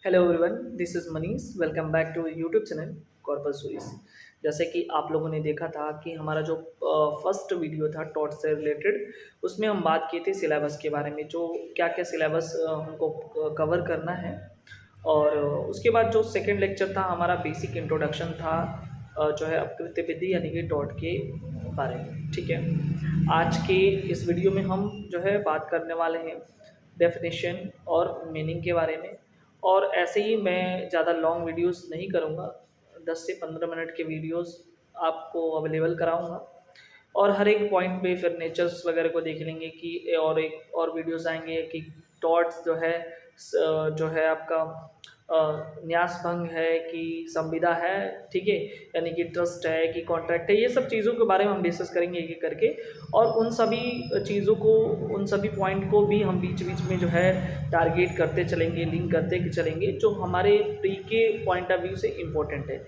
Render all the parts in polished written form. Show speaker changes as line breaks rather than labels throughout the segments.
Hello everyone, this is Manish. Welcome back to YouTube channel Corpus Suis. जैसे कि आप लोगों ने देखा था कि हमारा जो फर्स्ट वीडियो था टॉट से रिलेटेड, उसमें हम बात किए थे सिलेबस के बारे में, जो क्या क्या सिलेबस हमको कवर करना है। और उसके बाद जो सेकंड लेक्चर था हमारा बेसिक इंट्रोडक्शन था, जो है अपकृत्य विधि यानी कि टॉट के बारे में। ठीक है, आज के इस वीडियो में हम जो है बात करने वाले हैं डेफिनेशन और मीनिंग के बारे में। और ऐसे ही मैं ज़्यादा लॉन्ग वीडियोस नहीं करूँगा, 10 से 15 मिनट के वीडियोस आपको अवेलेबल कराऊँगा। और हर एक पॉइंट पे फिर नेचर्स वगैरह को देख लेंगे कि और एक और वीडियोस आएंगे कि टॉट्स जो है जो है आपका न्यास भंग है कि संविदा है। ठीक है, यानी कि ट्रस्ट है कि कॉन्ट्रैक्ट है, ये सब चीज़ों के बारे में हम डिस्कस करेंगे एक एक करके। और उन सभी चीज़ों को, उन सभी पॉइंट को भी हम बीच बीच में जो है टारगेट करते चलेंगे, लिंक करते चलेंगे, जो हमारे प्री के पॉइंट ऑफ व्यू से इम्पोर्टेंट है।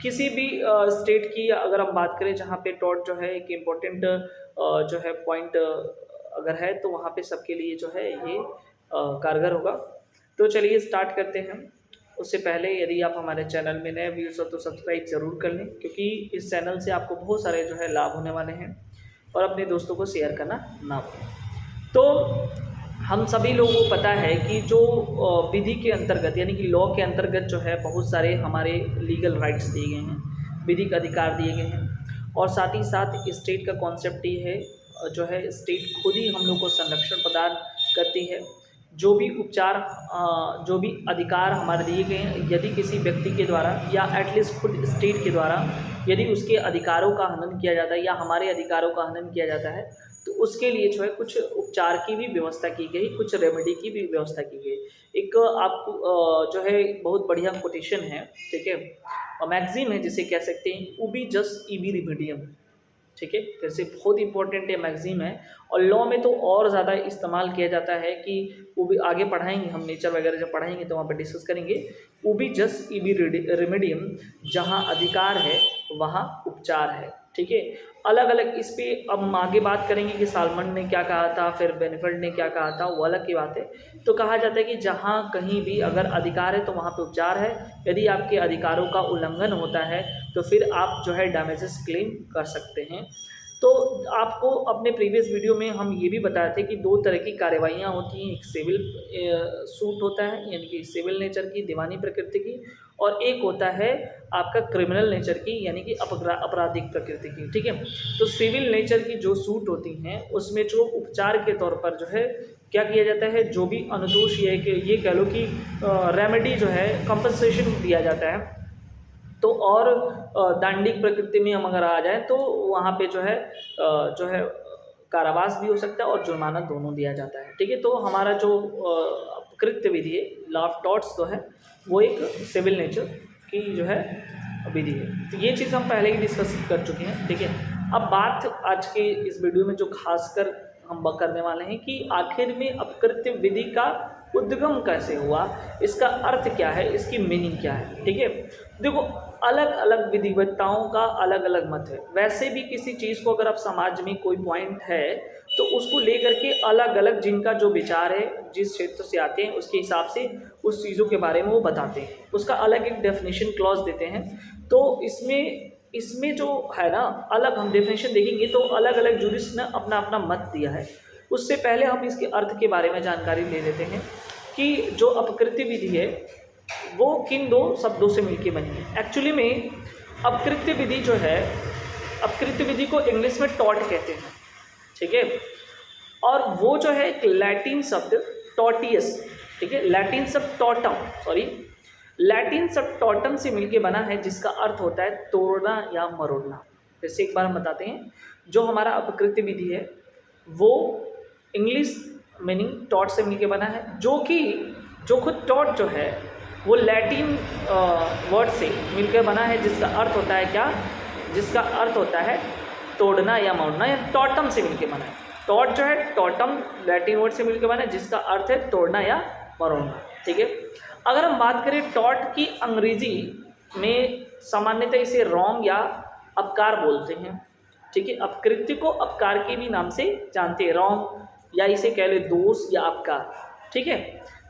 किसी भी स्टेट की अगर हम बात करें जहाँ पे टॉट जो है एक इम्पोर्टेंट जो है पॉइंट अगर है, तो वहाँ पे सबके लिए जो है ये कारगर होगा। तो चलिए स्टार्ट करते हैं। उससे पहले यदि आप हमारे चैनल में नए व्यूअर्स हो तो सब्सक्राइब ज़रूर कर लें, क्योंकि इस चैनल से आपको बहुत सारे जो है लाभ होने वाले हैं। और अपने दोस्तों को शेयर करना ना भूलें। तो हम सभी लोगों को पता है कि जो विधि के अंतर्गत यानी कि लॉ के अंतर्गत जो है बहुत सारे हमारे लीगल राइट्स दिए गए हैं, विधिक अधिकार दिए गए हैं। और साथ ही साथ स्टेट का कॉन्सेप्ट ये है, जो है स्टेट खुद ही हम लोग को संरक्षण प्रदान करती है। जो भी उपचार जो भी अधिकार हमारे दिए गए हैं, यदि किसी व्यक्ति के द्वारा या एटलीस्ट खुद स्टेट के द्वारा यदि उसके अधिकारों का हनन किया जाता है या हमारे अधिकारों का हनन किया जाता है, तो उसके लिए जो है कुछ उपचार की भी व्यवस्था की गई, कुछ रेमेडी की भी व्यवस्था की गई। एक आप जो है बहुत बढ़िया कोटेशन है, ठीक है, मैगजीन है जिसे कह सकते हैं, उबी जस्ट ईबी रिमेडियम। ठीक है, जैसे बहुत इंपॉर्टेंट है, मैगजीन है। और लॉ में तो और ज़्यादा इस्तेमाल किया जाता है कि वो भी आगे पढ़ाएंगे हम, नेचर वगैरह जब पढ़ाएंगे तो वहाँ पर डिस्कस करेंगे। उबी जस्ट ईबी रेमेडियम, जहाँ अधिकार है वहाँ उपचार है। ठीक है, अलग अलग इस पे अब हम आगे बात करेंगे कि सालमन ने क्या कहा था, फिर बेनिफिट ने क्या कहा था, वो अलग की बात है। तो कहा जाता है कि जहाँ कहीं भी अगर अधिकार है तो वहाँ पे उपचार है। यदि आपके अधिकारों का उल्लंघन होता है तो फिर आप जो है डैमेजेस क्लेम कर सकते हैं। तो आपको अपने प्रीवियस वीडियो में हम ये भी बताए थे कि दो तरह की कार्रवाइयाँ होती हैं। एक सिविल सूट होता है यानी कि सिविल नेचर की, दीवानी प्रकृति की, और एक होता है आपका क्रिमिनल नेचर की यानी कि आपराधिक प्रकृति की। ठीक है, तो सिविल नेचर की जो सूट होती हैं उसमें जो उपचार के तौर पर जो है क्या किया जाता है, जो भी अनुतोष ये कह लो कि रेमेडी जो है, कंपनसेशन दिया जाता है। तो और दांडिक प्रकृति में हम अगर आ जाएं तो वहाँ पे जो है कारावास भी हो सकता है और जुर्माना दोनों दिया जाता है। ठीक है, तो हमारा जो कृत्य विधि है, लॉ ऑफ टॉर्ट्स जो है, वो एक सिविल नेचर की जो है विधि है। तो ये चीज़ हम पहले ही डिस्कस कर चुके हैं। ठीक है, अब बात आज के इस वीडियो में जो खासकर हम करने वाले हैं कि आखिर में अपकृत्य विधि का उद्गम कैसे हुआ, इसका अर्थ क्या है, इसकी मीनिंग क्या है। ठीक है, देखो अलग अलग विधिवत्ताओं का अलग अलग मत है। वैसे भी किसी चीज़ को अगर आप समाज में कोई पॉइंट है तो उसको लेकर के अलग अलग जिनका जो विचार है, जिस क्षेत्र से आते हैं उसके हिसाब से उस चीज़ों के बारे में वो बताते हैं, उसका अलग एक डेफिनेशन क्लॉज देते हैं। तो इसमें जो है ना, अलग हम डेफिनेशन देखेंगे तो अलग अलग जूरिस्ट ने अपना अपना मत दिया है। उससे पहले हम इसके अर्थ के बारे में जानकारी ले लेते हैं कि जो अपकृत्य विधि है वो किन दो शब्दों से मिलकर बनी है। एक्चुअली में अपकृत्य विधि जो है, अपकृत्य विधि को इंग्लिश में टॉट कहते हैं। ठीक है, और वो जो है एक लैटिन शब्द टॉटियस, ठीक है, लैटिन शब्द लैटिन शब्द टॉटम से मिलके बना है, जिसका अर्थ होता है तोड़ना या मरोड़ना। जैसे एक बार हम बताते हैं, जो हमारा अपकृत्य विधि है वो इंग्लिश मीनिंग टॉट से मिलके बना है, जो खुद टॉट जो है वो लैटिन वर्ड से मिलकर बना है, जिसका अर्थ होता है क्या, जिसका अर्थ होता है तोड़ना या मोड़ना, या टॉटम से मिलकर बना है। टॉट जो है टॉटम लैटिन वर्ड से मिलकर बना है, जिसका अर्थ है तोड़ना या मरोड़ना। ठीक है, अगर हम बात करें टॉट की अंग्रेजी में, सामान्यतः इसे रॉन्ग या अपकार बोलते हैं। ठीक है, अपकृत्य को अपकार के भी नाम से जानते हैं, रॉन्ग या इसे कह ले दोष या अपकार। ठीक है,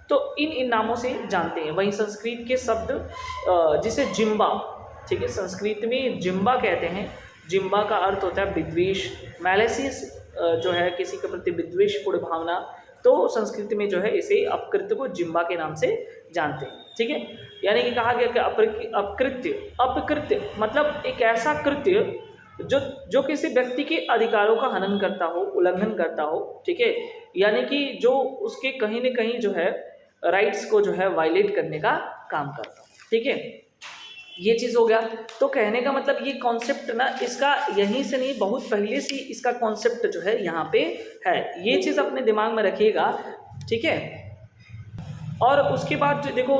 तो इन नामों से जानते हैं। वहीं संस्कृत के शब्द जिसे जिम्बा, ठीक है, संस्कृत में जिम्बा कहते हैं। जिम्बा का अर्थ होता है विद्वेष, मैलेसियस जो है किसी के प्रति विद्वेषपूर्ण भावना, तो संस्कृत में जो है इसे अपकृत्य को जिम्बा के नाम से जानते हैं, ठीक है। यानी कि कहा गया कि अपकृत्य, अपकृत्य मतलब एक ऐसा कृत्य जो किसी व्यक्ति के अधिकारों का हनन करता हो, उल्लंघन करता हो, ठीक है, यानी कि जो उसके कहीं न कहीं जो है राइट्स को जो है वायलेट करने का काम करता हो, ठीक है। ये चीज़ हो गया। तो कहने का मतलब ये कॉन्सेप्ट ना इसका यहीं से नहीं, बहुत पहले से इसका कॉन्सेप्ट जो है यहाँ पे है, ये चीज़ अपने दिमाग में रखिएगा, ठीक है। और उसके बाद जो देखो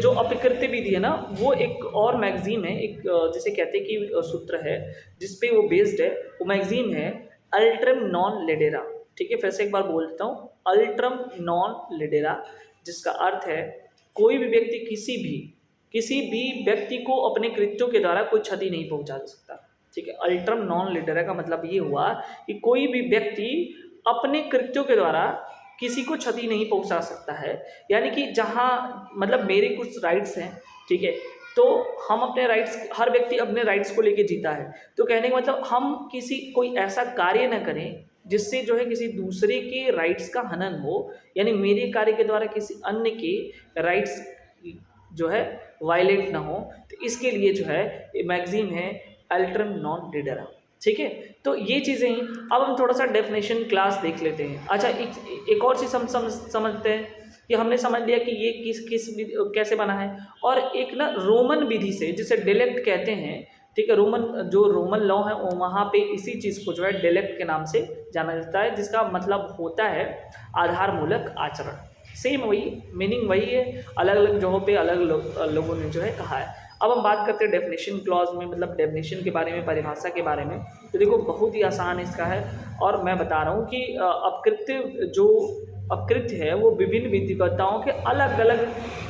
जो अपकृत्य विधि है ना, वो एक और मैगजीन है, एक जिसे कहते हैं कि सूत्र है जिसपे वो बेस्ड है, वो मैगजीन है अल्ट्रम नॉन लिडेरा, ठीक है। फिर से एक बार बोल देता हूँ, अल्ट्रम नॉन लिडेरा, जिसका अर्थ है कोई भी व्यक्ति किसी भी व्यक्ति को अपने कृत्यों के द्वारा कोई क्षति नहीं पहुंचा सकता, ठीक है। अल्ट्रम नॉन लिडेरा का मतलब ये हुआ कि कोई भी व्यक्ति अपने कृत्यों के द्वारा किसी को क्षति नहीं पहुंचा सकता है। यानी कि जहाँ मतलब मेरे कुछ राइट्स हैं, ठीक है, तो हम अपने राइट्स, हर व्यक्ति अपने राइट्स को लेके जीता है, तो कहने का मतलब हम किसी कोई ऐसा कार्य न करें जिससे जो है किसी दूसरे के राइट्स का हनन हो, यानी मेरे कार्य के द्वारा किसी अन्य के राइट्स जो है वायलेट ना हो। तो इसके लिए जो है मैगजीन है अल्ट्रम नॉन लिडेरा, ठीक है। तो ये चीज़ें ही। अब हम थोड़ा सा डेफिनेशन क्लास देख लेते हैं। अच्छा, एक और चीज़ हम समझते हैं कि हमने समझ लिया कि ये किस कैसे बना है, और एक ना रोमन विधि से, जिसे डिलेक्ट कहते हैं, ठीक है। रोमन लॉ है वहाँ पे इसी चीज़ को जो है डिलेक्ट के नाम से जाना जाता है, जिसका मतलब होता है आधारमूलक आचरण। सेम वही मीनिंग वही है, अलग अलग जगहों पे अलग लोगों ने जो है कहा है। अब हम बात करते हैं डेफिनेशन क्लॉज में, मतलब डेफिनेशन के बारे में, परिभाषा के बारे में। तो देखो बहुत ही आसान इसका है, और मैं बता रहा हूँ कि अपकृत्य है वो विभिन्न विधिकर्ताओं के अलग अलग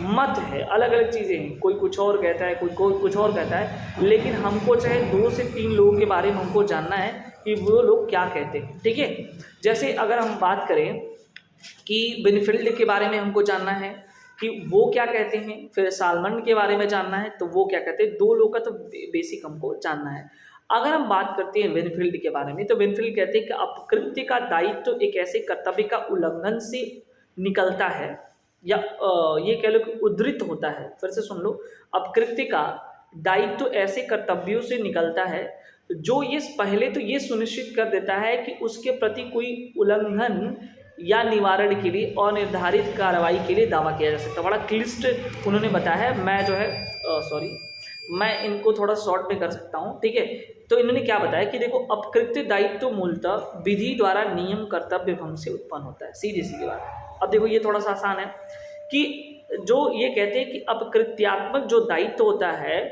मत है, अलग अलग चीज़ें हैं। कोई कुछ और कहता है, कोई कुछ और कहता है, लेकिन हमको चाहे 2 से 3 लोगों के बारे में हमको जानना है कि वो लोग क्या कहते हैं, ठीक है। जैसे अगर हम बात करें कि विनफील्ड के बारे में हमको जानना है कि वो क्या कहते हैं, फिर सालमन के बारे में जानना है तो वो क्या कहते हैं, 2 लोग का तो बेसिक हमको जानना है। अगर हम बात करते हैं विनफील्ड के बारे में, तो विनफील्ड कहते हैं कि अपकृत्य का दायित्व तो एक ऐसे कर्तव्य का उल्लंघन से निकलता है, या ये कह लो कि उद्धृत होता है। फिर से सुन लो, अपकृत्य का दायित्व तो ऐसे कर्तव्यों से निकलता है जो ये पहले तो ये सुनिश्चित कर देता है कि उसके प्रति कोई उल्लंघन या निवारण के लिए अनिर्धारित कार्रवाई के लिए दावा किया जा सकता है। बड़ा क्लिष्ट उन्होंने बताया है, मैं जो है मैं इनको थोड़ा शॉर्ट में कर सकता हूँ, ठीक है। तो इन्होंने क्या बताया कि देखो, अपकृत्य दायित्व मूलतः विधि द्वारा नियम कर्तव्य भंग से उत्पन्न होता है, सीधी सीधी बात। अब देखो ये थोड़ा सा आसान है कि जो ये कहते हैं कि अपकृत्यात्मक जो दायित्व होता है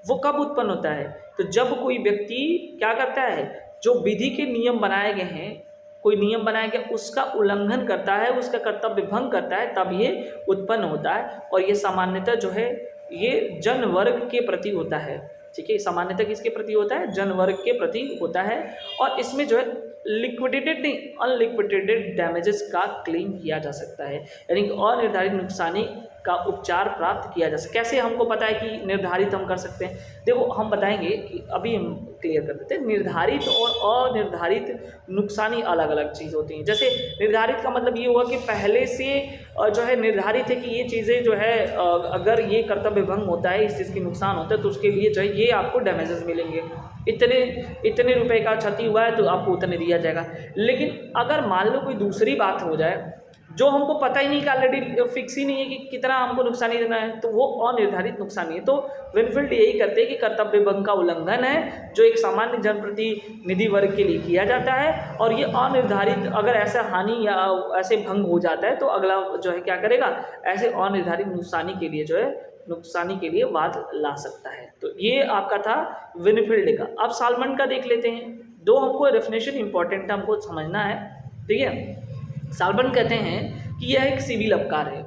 वो कब उत्पन्न होता है, तो जब कोई व्यक्ति क्या करता है, जो विधि के नियम बनाए गए हैं, कोई नियम बनाया गया उसका उल्लंघन करता है, उसका कर्तव्य भंग करता है, तब ये उत्पन्न होता है। और ये सामान्यतः जो है ये जन वर्ग के प्रति होता है, ठीक है। सामान्यतः किसके प्रति होता है, जन वर्ग के प्रति होता है। और इसमें जो है लिक्विडेटेड नहीं, अनलिक्विडेटेड डैमेजेस का क्लेम किया जा सकता है, यानी कि अनिर्धारित नुकसानी का उपचार प्राप्त किया जा सकता है। कैसे हमको पता है कि निर्धारित हम कर सकते हैं, देखो हम बताएंगे कि अभी हम क्लियर कर देते हैं। निर्धारित और अनिर्धारित नुकसानी अलग अलग चीज़ होती हैं। जैसे निर्धारित का मतलब ये हुआ कि पहले से जो है निर्धारित है कि ये चीज़ें जो है अगर ये कर्तव्य भंग होता है, इस चीज़ की नुकसान होता है, तो उसके लिए जो है ये आपको डैमेजेस मिलेंगे, इतने रुपए का क्षति हुआ है तो आपको उतने दिया जाएगा। लेकिन अगर मान लो कोई दूसरी बात हो जाए जो हमको पता ही नहीं कि ऑलरेडी फिक्स ही नहीं है कि कितना हमको नुकसानी देना है, तो वो अनिर्धारित नुकसानी है। तो विनफील्ड यही करते हैं कि कर्तव्य भंग का उल्लंघन है जो एक सामान्य जनप्रतिनिधि वर्ग के लिए किया जाता है, और ये अनिर्धारित अगर ऐसा हानि या ऐसे भंग हो जाता है तो अगला जो है क्या करेगा, ऐसे अनिर्धारित नुकसानी के लिए वाद ला सकता है। तो ये आपका था विनफील्ड का। अब सालमन का देख लेते हैं। 2 हमको डेफिनेशन इंपॉर्टेंट है, हमको समझना है, ठीक है। सालमन कहते हैं कि यह एक सिविल अपकार है,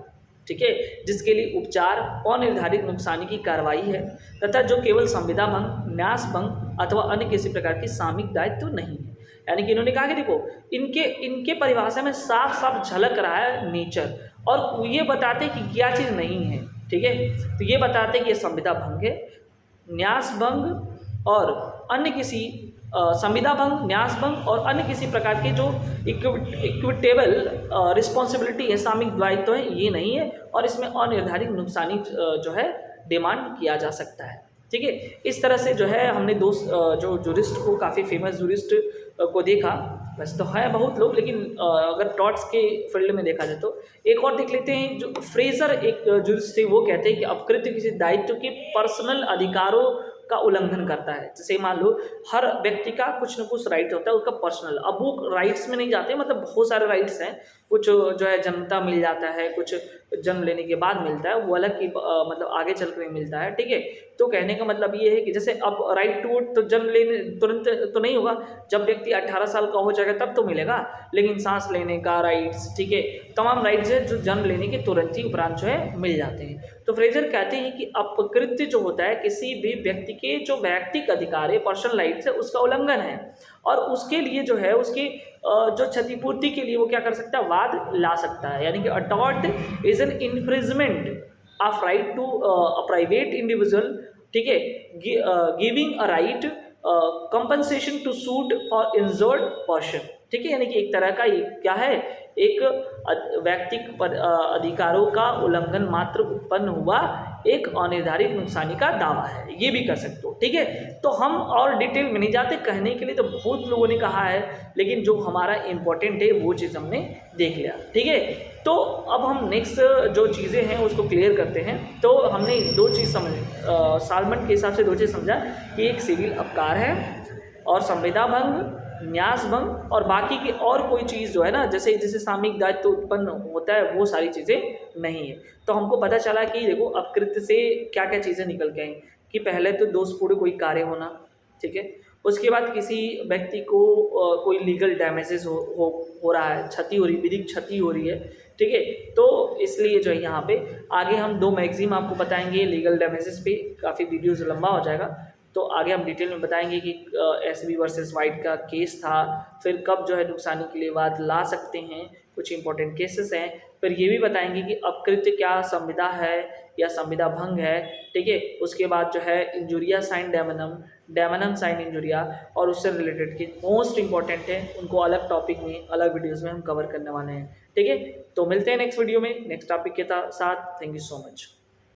ठीक है, जिसके लिए उपचार अनिर्धारित नुकसानी की कार्रवाई है, तथा जो केवल संविदा भंग, न्यास भंग अथवा अन्य किसी प्रकार की सामयिक दायित्व तो नहीं है। यानी कि इन्होंने कहा कि देखो इनके परिभाषा में साफ साफ झलक रहा है नेचर, और ये बताते कि क्या चीज़ नहीं है, ठीक है। तो ये बताते कि ये संविदा भंग है, न्यास भंग और अन्य किसी संविदा भंग, न्यास भंग और अन्य किसी प्रकार के जो इक्विटेबल रिस्पॉन्सिबिलिटी है, सामयिक दायित्व है, ये नहीं है। और इसमें अनिर्धारित नुकसानी जो है डिमांड किया जा सकता है, ठीक है। इस तरह से जो है हमने जो जूरिस्ट को, काफ़ी फेमस जूरिस्ट को देखा। वैसे तो है बहुत लोग, लेकिन अगर टॉर्ट्स के फील्ड में देखा जाए तो एक और देख लेते हैं। जो फ्रेजर एक जूरिस्ट थे, वो कहते हैं कि अपकृत्य किसी दायित्व के पर्सनल अधिकारों का उल्लंघन करता है। जैसे मान लो हर व्यक्ति का कुछ न कुछ राइट होता है उसका पर्सनल, अब वो राइट्स में नहीं जाते, मतलब बहुत सारे राइट्स हैं। कुछ जो है जन्मता मिल जाता है, कुछ जन्म लेने के बाद मिलता है, वो अलग की मतलब आगे चल कर मिलता है, ठीक है। तो कहने का मतलब ये है कि जैसे अब राइट टू वोट तो जन्म लेने तुरंत तो नहीं होगा, जब व्यक्ति 18 साल का हो जाएगा तब तो मिलेगा, लेकिन सांस लेने का राइट्स, ठीक है, तमाम राइट्स है जो जन्म लेने के तुरंत ही उपरांत जो है मिल जाते हैं। तो फ्रेजर कहते हैं कि अपकृत्य जो होता है किसी भी व्यक्ति के जो वैयक्तिक अधिकार है, पर्सनल राइट्स है, उसका उल्लंघन है, और उसके लिए जो है उसकी जो क्षतिपूर्ति के लिए वो क्या कर सकता है, वाद ला सकता है। यानी कि a tort is an infringement of right to a private individual, ठीक है, giving a right compensation to sue for injured person, ठीक है। यानी कि एक तरह का ये क्या है, एक व्यक्तिक अधिकारों का उल्लंघन मात्र उत्पन्न हुआ एक अनिर्धारित नुकसानी का दावा है, ये भी कर सकते हो, ठीक है। तो हम और डिटेल में नहीं जाते, कहने के लिए तो बहुत लोगों ने कहा है, लेकिन जो हमारा इम्पोर्टेंट है वो चीज़ हमने देख लिया, ठीक है। तो अब हम नेक्स्ट जो चीज़ें हैं उसको क्लियर करते हैं। तो हमने दो चीज़ सालमन के हिसाब से दो चीज़ समझा कि एक सिविल अपकार है और संविदा भंग, न्यास भंग, और बाकी की और कोई चीज़ जो है ना, जैसे जैसे सामयिक दायित्व उत्पन्न होता है वो सारी चीज़ें नहीं है। तो हमको पता चला कि देखो अपकृत्य से क्या क्या चीज़ें निकल के आई, कि पहले तो दोषपूर्ण कोई कार्य होना, ठीक है। उसके बाद किसी व्यक्ति को कोई लीगल डैमेजेस हो रहा है, क्षति हो रही, विधिक क्षति हो रही है, ठीक है। तो इसलिए जो है यहाँ पे आगे हम दो मैगजीन आपको बताएंगे लीगल डैमेजेस पे, काफ़ी वीडियोज़ लंबा हो जाएगा, तो आगे हम डिटेल में बताएंगे कि एसबी वर्सेस वाइट का केस था, फिर कब जो है नुकसानी के लिए वाद ला सकते हैं, कुछ इंपॉर्टेंट केसेस हैं, फिर ये भी बताएंगे कि अपकृत्य क्या संविदा है या संविदा भंग है, ठीक है। उसके बाद जो है इंजुरिया साइन डेमनम, डेमनम साइन इंजुरिया, और उससे रिलेटेड के मोस्ट इंपॉर्टेंट है, उनको अलग टॉपिक में अलग वीडियोज़ में हम कवर करने वाले हैं, ठीक है। तो मिलते हैं नेक्स्ट वीडियो में नेक्स्ट टॉपिक के साथ। Thank you so much.